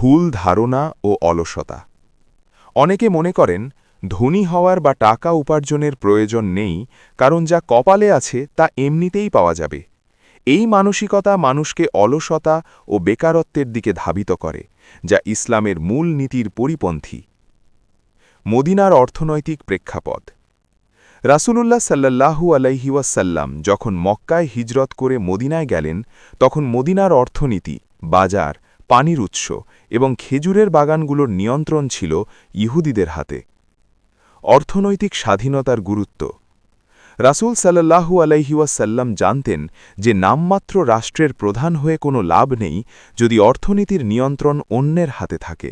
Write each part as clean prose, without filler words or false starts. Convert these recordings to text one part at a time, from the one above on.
ভুল ধারণা ও অলসতা। অনেকে মনে করেন ধনী হওয়ার বা টাকা উপার্জনের প্রয়োজন নেই, কারণ যা কপালে আছে তা এমনিতেই পাওয়া যাবে। এই মানসিকতা মানুষকে অলসতা ও বেকারত্বের দিকে ধাবিত করে, যা ইসলামের মূল নীতির পরিপন্থী। মদিনার অর্থনৈতিক প্রেক্ষাপট। রাসূলুল্লাহ সাল্লাল্লাহু আলাইহি ওয়াসাল্লাম যখন মক্কায় হিজরত করে মদিনায় গেলেন, তখন মদিনার অর্থনীতি, বাজার, পানির উৎস এবং খেজুরের বাগানগুলোর নিয়ন্ত্রণ ছিল ইহুদিদের হাতে। অর্থনৈতিক স্বাধীনতার গুরুত্ব। রাসূল সাল্লাল্লাহু আলাইহি ওয়াসাল্লাম জানতেন যে নামমাত্র রাষ্ট্রের প্রধান হয়ে কোনো লাভ নেই যদি অর্থনীতির নিয়ন্ত্রণ অন্যের হাতে থাকে।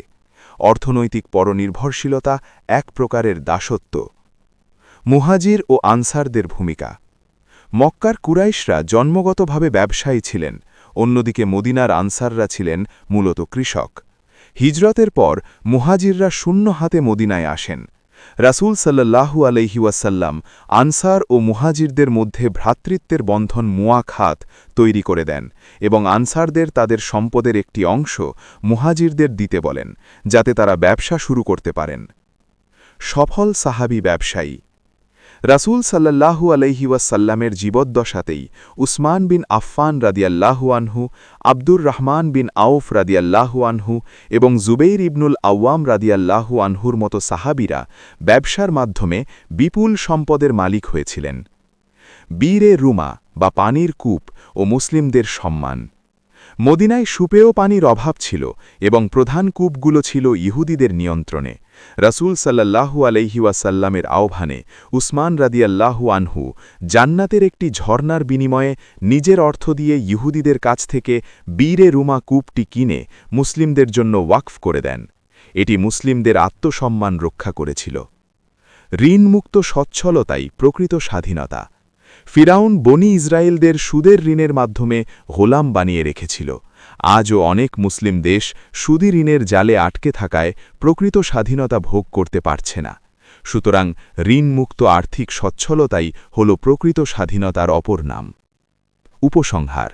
অর্থনৈতিক পরনির্ভরশীলতা এক প্রকারের দাসত্ব। মুহাজির ও আনসারদের ভূমিকা। মক্কার কুরাইশরা জন্মগতভাবে ব্যবসায়ী ছিলেন, অন্যদিকে মদিনার আনসাররা ছিলেন মূলত কৃষক। হিজরতের পর মুহাজিররা শূন্য হাতে মদিনায় আসেন। রাসূল সাল্লাল্লাহু আলাইহি ওয়াসাল্লাম আনসার ও মুহাজিরদের মধ্যে ভ্রাতৃত্বের বন্ধন মুআখাত তৈরি করে দেন এবং আনসারদের তাদের সম্পদের একটি অংশ মুহাজিরদের দিতে বলেন, যাতে তারা ব্যবসা শুরু করতে পারেন। সফল সাহাবী ব্যবসায়ী। রাসূল সাল্লাল্লাহু আলাইহি ওয়াসাল্লামের জীবদ্দশাতেই উসমান বিন আফফান রাদিয়াল্লাহু আনহু, আব্দুর রহমান বিন আউফ রাদিয়াল্লাহু আনহু এবং জুবেইর ইবনুল আওয়াম রাদিয়াল্লাহু আনহুর মতো সাহাবীরা ব্যবসার মাধ্যমে বিপুল সম্পদের মালিক হয়েছিলেন। বীরে রুমা বা পানির কূপ ও মুসলিমদের সম্মান। মদিনায় সুপেয় পানির অভাব ছিল এবং প্রধান কূপগুলো ছিল ইহুদিদের নিয়ন্ত্রণে। রাসূল সাল্লাল্লাহু আলাইহি ওয়াসাল্লামের আহ্বানে উসমান রাদিয়াল্লাহু আনহু জান্নাতের একটি ঝর্ণার বিনিময়ে নিজের অর্থ দিয়ে ইহুদিদের কাছ থেকে বীরে রুমা কূপটি কিনে মুসলিমদের জন্য ওয়াকফ করে দেন। এটি মুসলিমদের আত্মসম্মান রক্ষা করেছিল। ঋণমুক্ত সচ্ছলতাই প্রকৃত স্বাধীনতা। ফিরাউন বনি ইসরায়েলদের সুদের ঋণের মাধ্যমে গোলাম বানিয়ে রেখেছিল। আজও অনেক মুসলিম দেশ সুদি ঋণের জালে আটকে থাকায় প্রকৃত স্বাধীনতা ভোগ করতে পারছে না। সুতরাং ঋণমুক্ত আর্থিক সচ্ছলতাই হল প্রকৃত স্বাধীনতার অপর নাম। উপসংহার।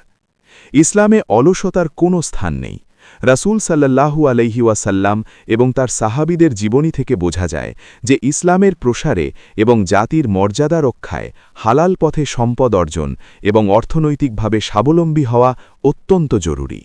ইসলামে অলসতার কোনো স্থান নেই। রাসূল সাল্লাল্লাহু আলাইহি ওয়াসাল্লাম এবং তার সাহাবীদের জীবনী থেকে বোঝা যায় যে ইসলামের প্রসারে এবং জাতির মর্যাদা রক্ষায় হালাল পথে সম্পদ অর্জন এবং অর্থনৈতিকভাবে স্বাবলম্বী হওয়া অত্যন্ত জরুরি।